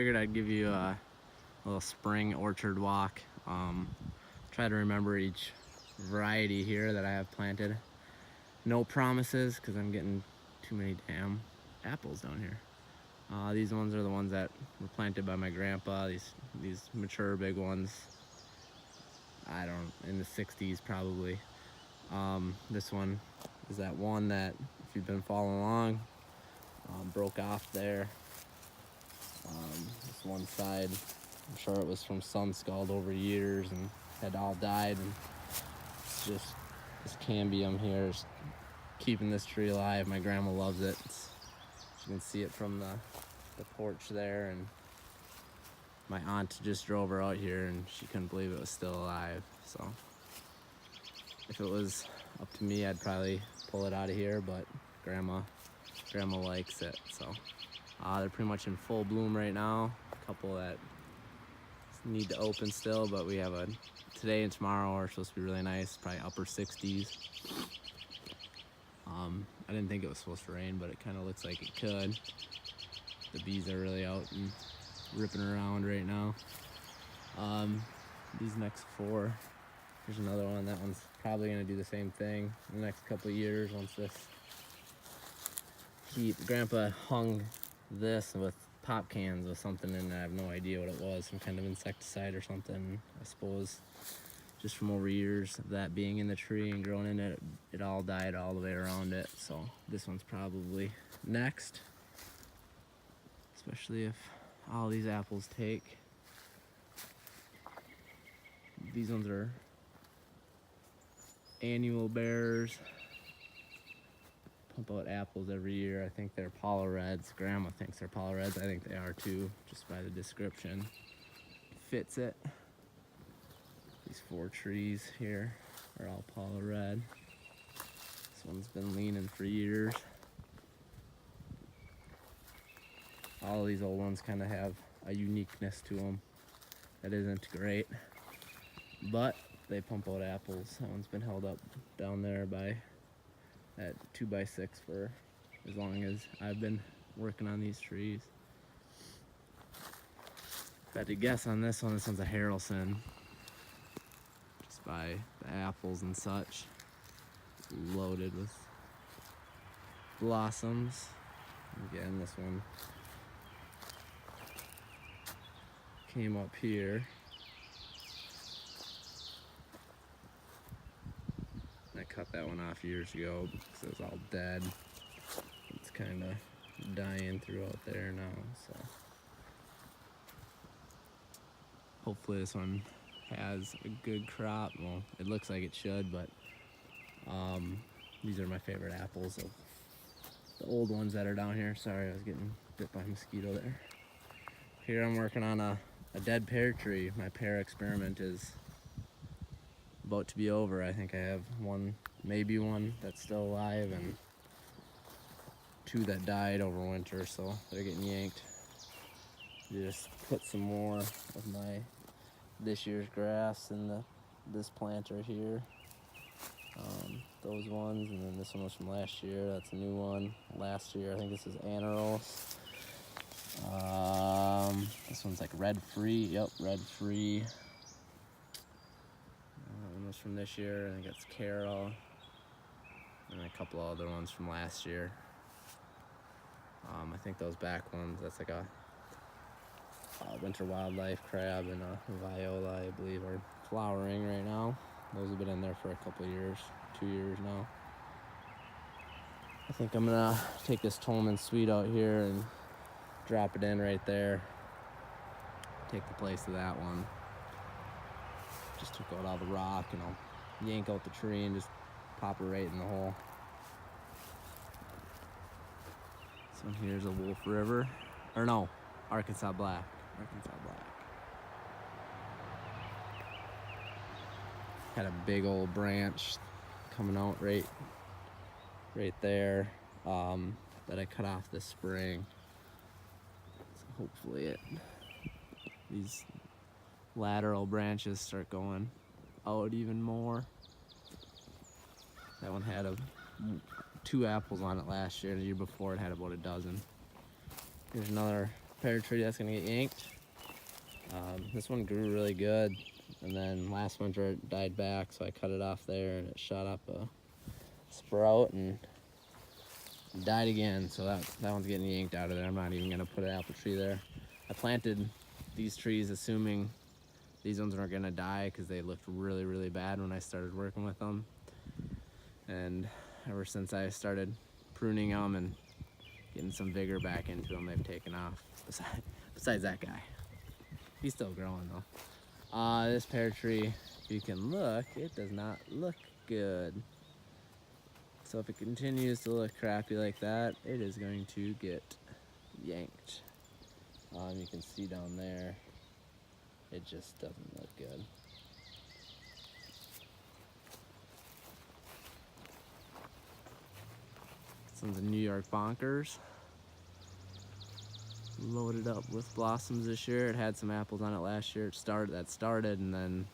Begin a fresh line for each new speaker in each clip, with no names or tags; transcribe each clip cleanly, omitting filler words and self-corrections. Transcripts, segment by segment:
figured I'd give you a little spring orchard walk. Try to remember each variety here that I have planted. No promises because I'm getting too many damn apples down here. These ones are the ones that were planted by my grandpa. These mature big ones. I don't, in the 60s probably. This one is that one that, if you've been following along, broke off there. This one side, I'm sure it was from sun scald over years and had all died, and it's just this cambium here is keeping this tree alive. My grandma loves it. You can see it from the porch there, and my aunt just drove her out here and she couldn't believe it was still alive. So if it was up to me, I'd probably pull it out of here, but grandma likes it. So they're pretty much in full bloom right now. A couple that need to open still, but we have today and tomorrow are supposed to be really nice, probably upper 60s. I didn't think it was supposed to rain, but it kind of looks like it could. The bees are really out and ripping around right now. These next four, here's another one. That one's probably gonna do the same thing in the next couple of years once this heat. Grandpa hung this with pop cans with something in it. I have no idea what it was, some kind of insecticide or something, I suppose. Just from over years of that being in the tree and growing in it, it all died all the way around it. So this one's probably next, especially if all these apples take. These ones are annual bearers. Pump out apples every year. I think they're Paula Reds. Grandma thinks they're Paula Reds. I think they are too, just by the description. Fits it. These 4 trees here are all Paula Red. This one's been leaning for years. All of these old ones kind of have a uniqueness to them that isn't great, but they pump out apples. That one's been held up down there by that 2x6 for as long as I've been working on these trees. If I had to guess on this one's a Harrelson, just by the apples and such. Loaded with blossoms. Again, this one came up here. I cut that one off years ago because it was all dead. It's kind of dying throughout there now, so hopefully this one has a good crop. Well, it looks like it should, but these are my favorite apples of the old ones that are down here. Sorry, I was getting bit by a mosquito there. Here I'm working on a dead pear tree. My pear experiment is about to be over. I think I have maybe one that's still alive and 2 that died over winter, so they're getting yanked. Just put some more of my this year's grass in this planter here. Those ones, and then this one was from last year. That's a new one. Last year, I think this is Anaros. This one's like Red Free. Yep, Red Free. That one was from this year. I think it's Carol. And a couple other ones from last year. I think those back ones, that's like a winter wildlife crab and a viola, I believe, are flowering right now. Those have been in there for a couple of years, 2 years now. I think I'm gonna take this Tolman Sweet out here and drop it in right there. Take the place of that one. Just took out all the rock, and I'll yank out the tree and just pop it right in the hole. This one here is a Wolf River, or no, Arkansas Black. Arkansas Black. Had a big old branch coming out right there that I cut off this spring. So hopefully these lateral branches start going out even more. That one had 2 apples on it last year, and the year before it had about a dozen. Here's another pear tree that's gonna get yanked. This one grew really good, and then last winter it died back, so I cut it off there and it shot up a sprout and died again. So that one's getting yanked out of there. I'm not even gonna put an apple tree there. I planted these trees assuming these ones weren't gonna die because they looked really, really bad when I started working with them. And ever since I started pruning them and getting some vigor back into them, they've taken off. Besides that guy. He's still growing though. This pear tree, if you can look, it does not look good. So if it continues to look crappy like that, it is going to get yanked. You can see down there, it just doesn't look good. This one's a New York Bonkers. Loaded up with blossoms this year. It had some apples on it last year. It started, and then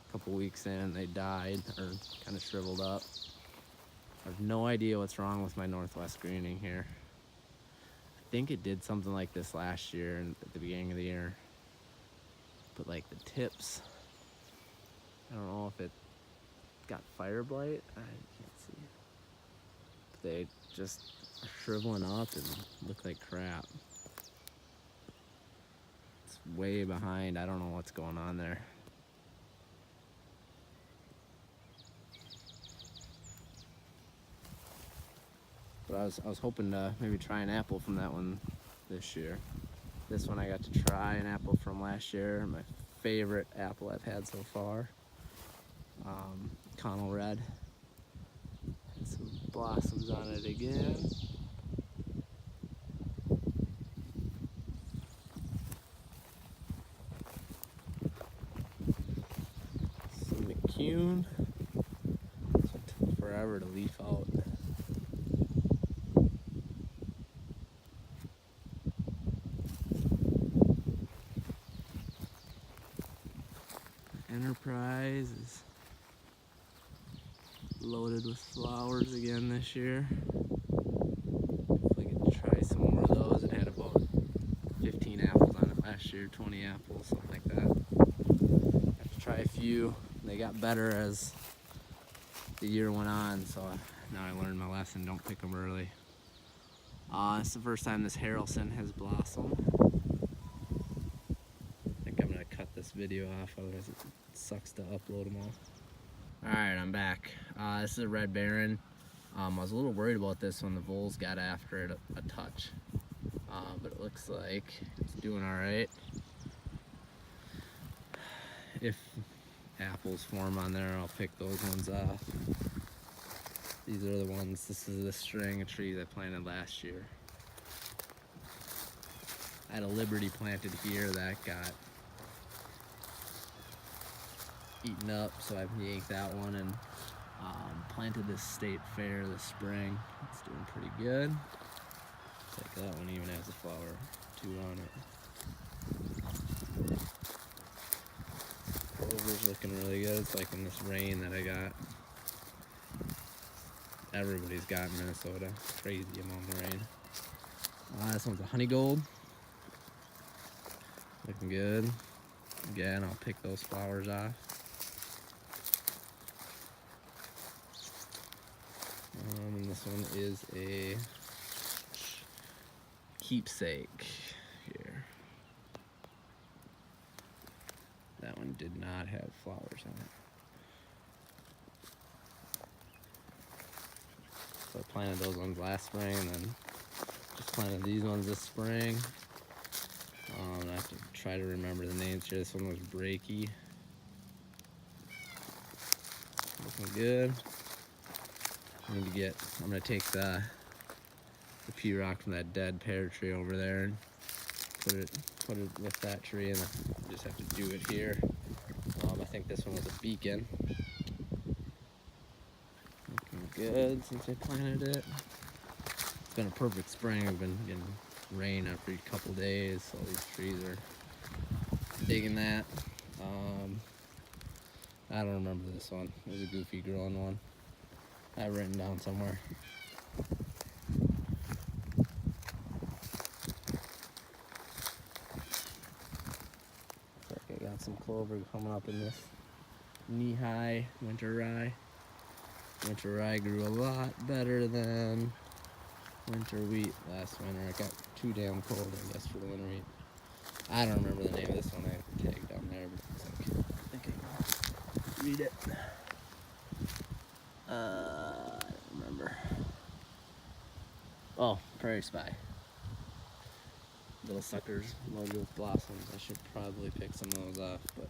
a couple weeks in, they died or kind of shriveled up. I have no idea what's wrong with my Northwest greening here. I think it did something like this last year and at the beginning of the year. But like the tips, I don't know if it got fire blight. I can't see. But they just are shriveling up and look like crap. It's way behind. I don't know what's going on there. But I was hoping to maybe try an apple from that one this year. This one I got to try an apple from last year. My favorite apple I've had so far. Connell Red. And some blossoms on it again. Some McCune. This one took forever to leaf out. Enterprise is loaded with flowers again this year. Hopefully I get to try some more of those. It had about 15 apples on it last year, 20 apples, something like that. I have to try a few. They got better as the year went on, so now I learned my lesson, don't pick them early. It's the first time this Harrelson has blossomed. I think I'm gonna cut this video off, otherwise it sucks to upload them all. Alright, I'm back. This is a Red Baron. I was a little worried about this when the voles got after it a touch. But it looks like it's doing alright. If apples form on there, I'll pick those ones off. These are the ones, this is the string of trees I planted last year. I had a Liberty planted here that got eaten up, so I've yanked that one and planted this State Fair this spring. It's doing pretty good. Like that one even has a flower too on it. Clover's looking really good. It's like in this rain that I got. Everybody's got in Minnesota. Crazy amount of rain. This one's a Honey Gold. Looking good. Again, I'll pick those flowers off. And this one is a Keepsake here. That one did not have flowers on it. So I planted those ones last spring and then just planted these ones this spring. I have to try to remember the names here. This one was Breaky. Looking good. I'm gonna take the pea rock from that dead pear tree over there and put it with that tree, and I just have to do it here. I think this one was a Beacon. Looking good since I planted it. It's been a perfect spring. I've been getting rain every couple days, so these trees are digging that. I don't remember this one. It was a goofy growing one. I have it written down somewhere. clover coming up in this knee-high winter rye. Winter rye grew a lot better than winter wheat last winter. It got too damn cold, I guess, for the winter wheat. I don't remember the name of this one. I tagged down there, but I think I can read it. I don't remember. Oh, Prairie Spy. Little suckers loaded with blossoms. I should probably pick some of those off, but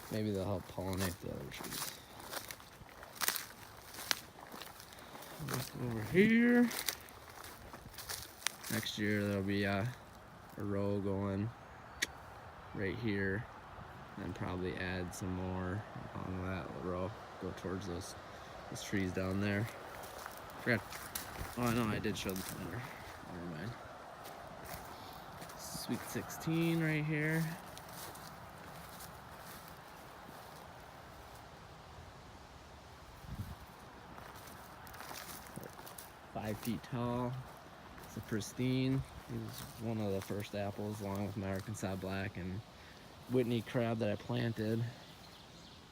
maybe they'll help pollinate the other trees. Look over here. Next year there'll be a row going right here, and probably add some more along that row. Go towards those trees down there. Forgot. Oh no, I did show the planter. Never mind. Sweet 16 right here. Five feet tall. It's a pristine. It was one of the first apples, along with my Arkansas Black and Whitney crab that I planted.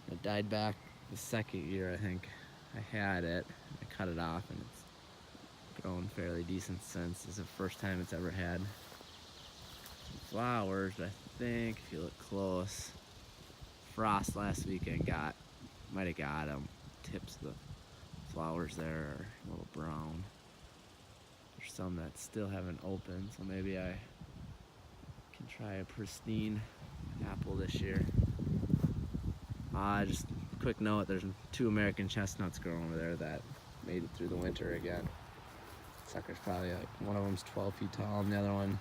It died back the second year, I think I had it. I cut it off, and it's grown fairly decent since. It's the first time it's ever had some flowers, but I think if you look close, frost last weekend might have got them. Tips of the flowers there are a little brown. There's some that still haven't opened, so maybe I can try a pristine apple this year. Just a quick note, there's 2 American chestnuts growing over there that made it through the winter again. Sucker's probably like, one of them's 12 feet tall, and the other one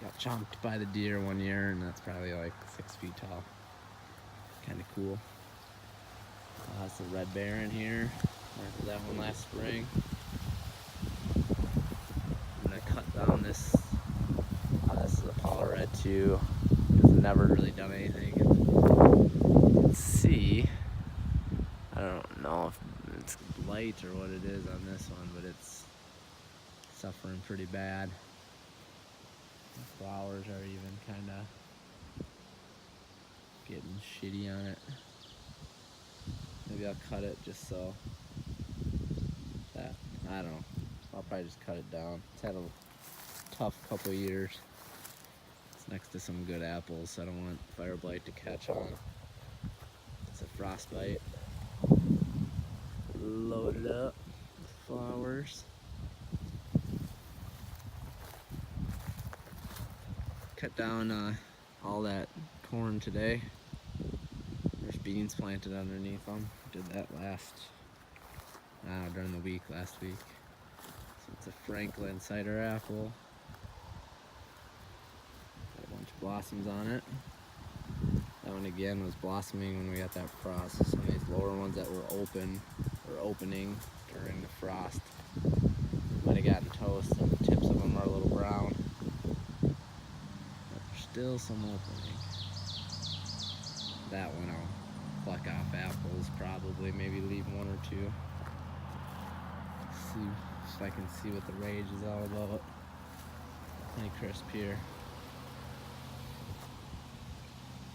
got chomped by the deer one year, and that's probably like 6 feet tall. Kind of cool. That's the red baron here. Planted that one last spring. I'm gonna cut down this. This is a Paula Red too. It's never really done anything. Let's see. I don't know if it's light or what it is on this one, but it's suffering pretty bad. The flowers are even kind of getting shitty on it. Maybe I'll cut it just so that, I don't know. I'll probably just cut it down. It's had a tough couple years. It's next to some good apples, so I don't want fire blight to catch on. It's a frostbite. Loaded up with flowers. Cut down all that corn today. There's beans planted underneath them. Did that during the week, last week. So it's a Franklin cider apple. Got a bunch of blossoms on it. That one again was blossoming when we got that frost. So some of these lower ones that were opening during the frost might have gotten toast, and the tips of them are a little brown. But there's still some opening. That one I'll pluck off apples, probably, maybe leave 1 or 2. See if I can see what the rage is all about. Honey crisp here.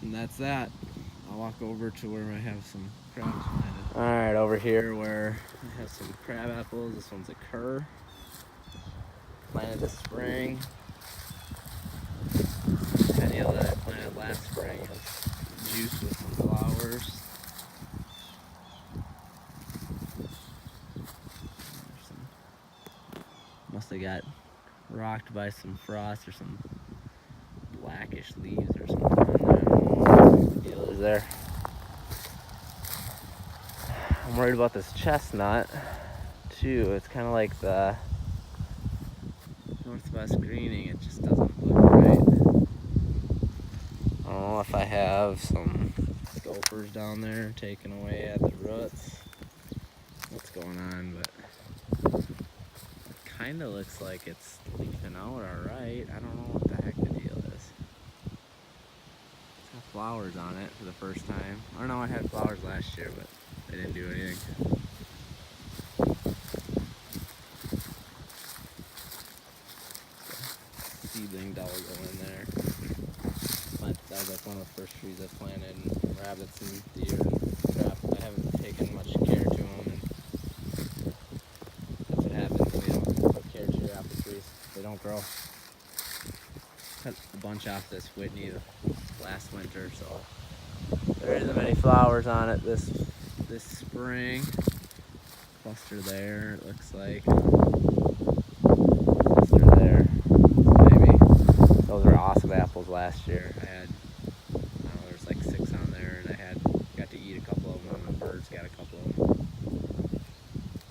And that's that. I'll walk over to where I have some crabs planted. Alright, over here where I have some crab apples. This one's a cur. Planted this spring. Petiola that I planted last spring has juice with some flowers. Must have got rocked by some frost or some blackish leaves or something. I don't know what the deal is there. I'm worried about this chestnut too. It's kind of like the Northwest greening. It just doesn't look right. I don't know if I have some gophers down there taking away at the roots. What's going on, but it kind of looks like it's leafing out alright. I don't know what the heck the deal is. It's got flowers on it for the first time. I don't know, I had flowers last year, but they didn't do anything. Seedling doggo in there. That was like one first trees I planted, and rabbits and deer and crap. I haven't taken much care to them, and that's what happens when you don't take care to your apple trees. They don't grow. Cut a bunch off this Whitney last winter, so there isn't many flowers on it this spring. Cluster there, it looks like. Cluster there, maybe. Those were awesome apples last year. I had, I don't know, there's like 6 on there, and I got to eat a couple of them, and the birds got a couple of them.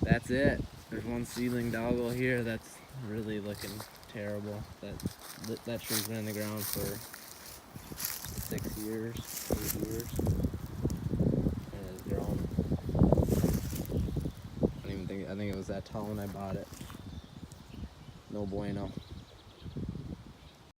That's it. There's one seedling doggo here that's really looking terrible. That tree's been in the ground for 6 years, 8 years, and it's grown. I think it was that tall when I bought it. No bueno.